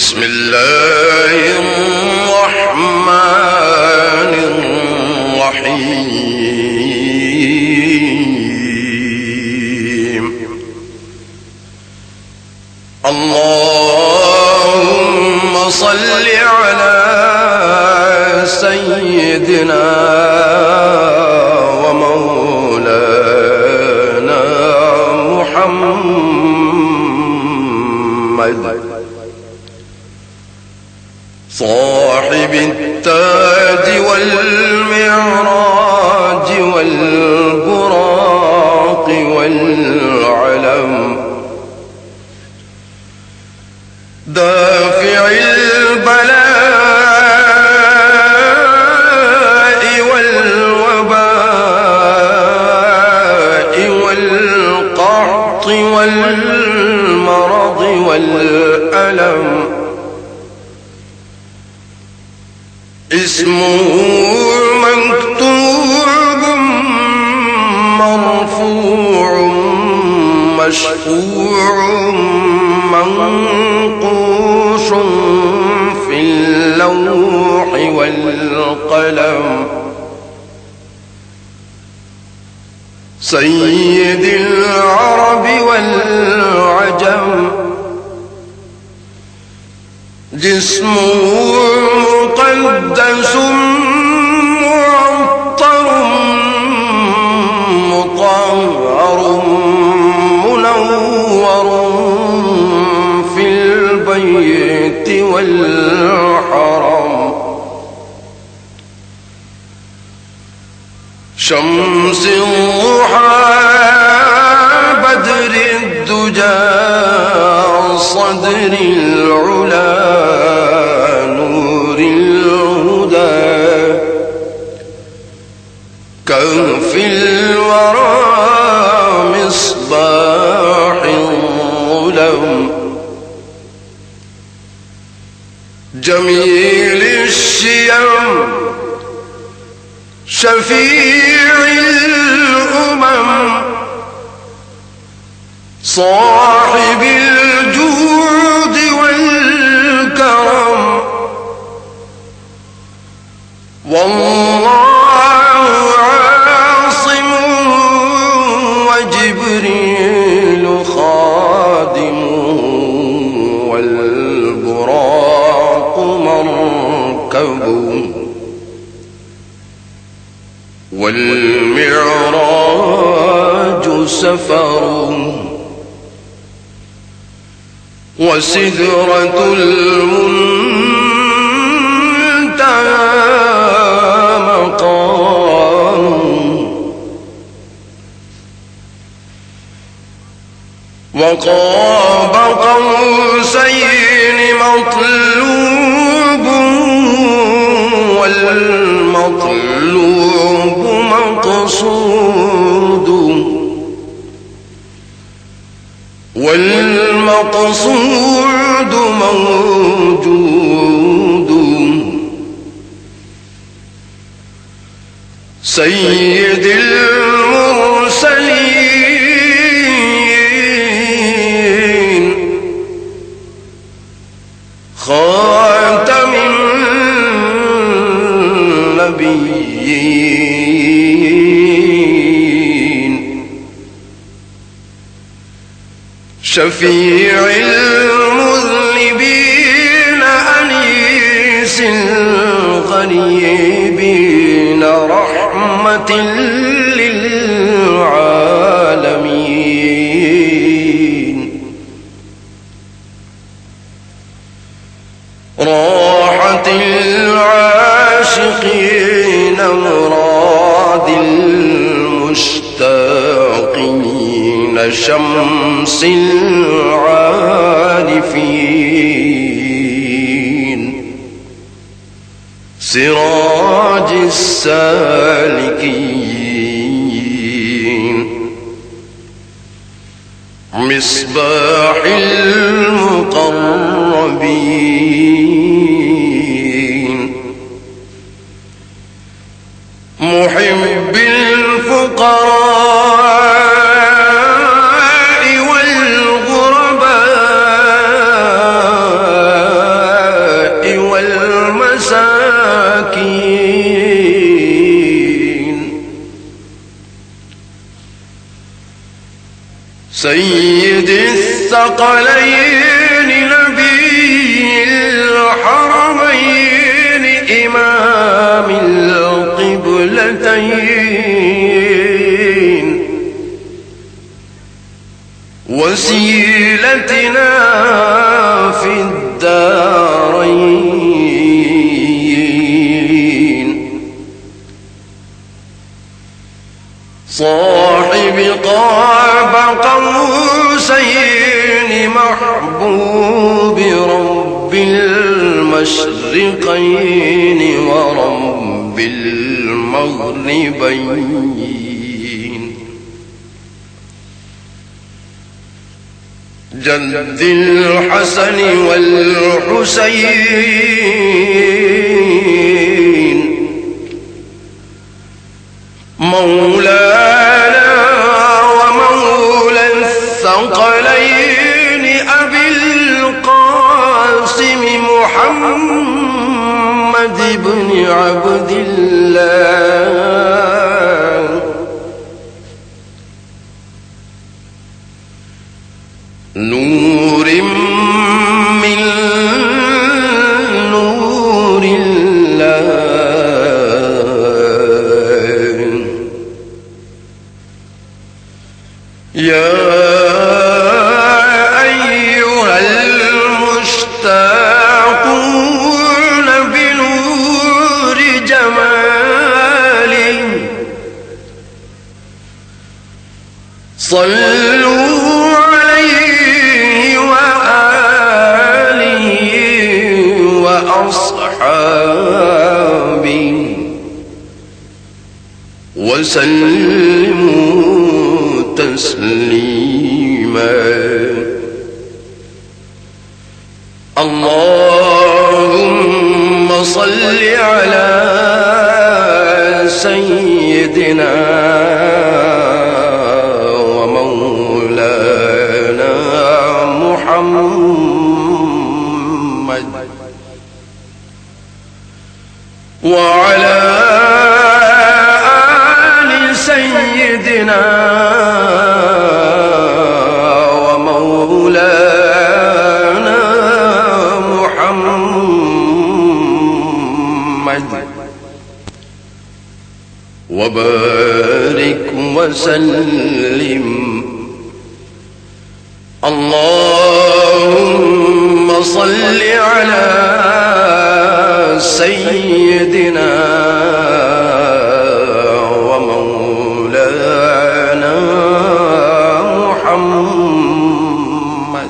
بسم الله الرحمن الرحيم. اللهم صل على سيدنا ومولانا محمد صاحب التاج والمعراج والبراق والعلم، دافع البلاء والوباء والقحط والمرض والألم. اسمه مكتوب مرفوع مشفوع منقوش في اللوح والقلم. سيد العرب والعجم، جسمه مقدس معطر مطهر منور في البيت والحرم. شمس الضحى بدر الدجى صدر العلا نور الهدى، كهف الورى مصباح الظلم. جميل الشيم شفيع الأمم، صاحب الجود والكرم. والله عاصم وجبريل خادمه، والبراق مركبه، والمعراج سفره، وسدرة المنتهى مقام. وقاب قوسين مطلوب، والمطلوب مقصود، والمقصود موجود. سيد المرسلين خاتم النبيين، شفيع المذنبين أنيس الغريبين، رحمة للعالمين. راحة العاشقين مراد المشتاقين، شمس العارفين، سراج السالكين، مصباح المقربين، محب الفقراء والغرباء، سيد الثقلين نبي الحرمين إمام القبلتين وسيلتنا في الدارين صاحب قاب قوسين محبوب رب المشرقين ورب المغربين جد الحسن والحسين مولانا ومولى الثقلين أبي القاسم محمد بن عبد الله نور من نور الله يا أيها المشتاقون بنور جماله صلوا عليه وآله وأصحابه وسلموا تسليما اللهم صل على سيدنا ومولانا محمد وعلى آل سيدنا ومولانا محمد وبارك وسلم اللهم صل على سيدنا ومولانا محمد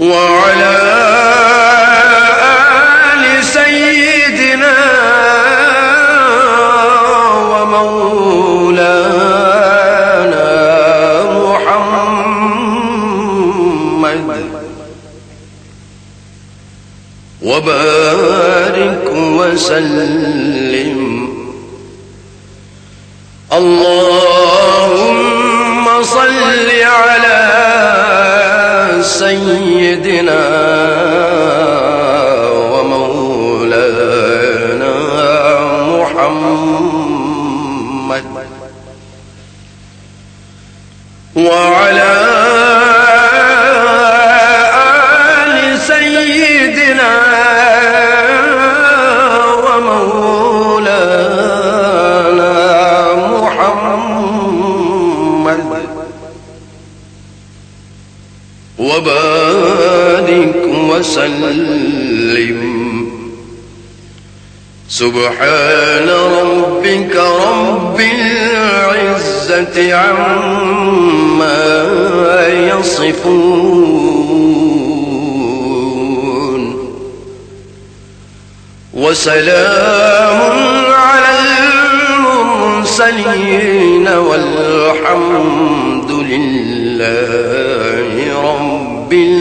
وعلى آل سيدنا ومولانا محمد وبارك وسلم اللهم صل على سيدنا ومولانا محمد وعلى آل سيدنا ومولانا محمد وبارك وسلم سبحان ربك رب العزة عما يصفون وسلام على المرسلين والحمد لله رب العالمين.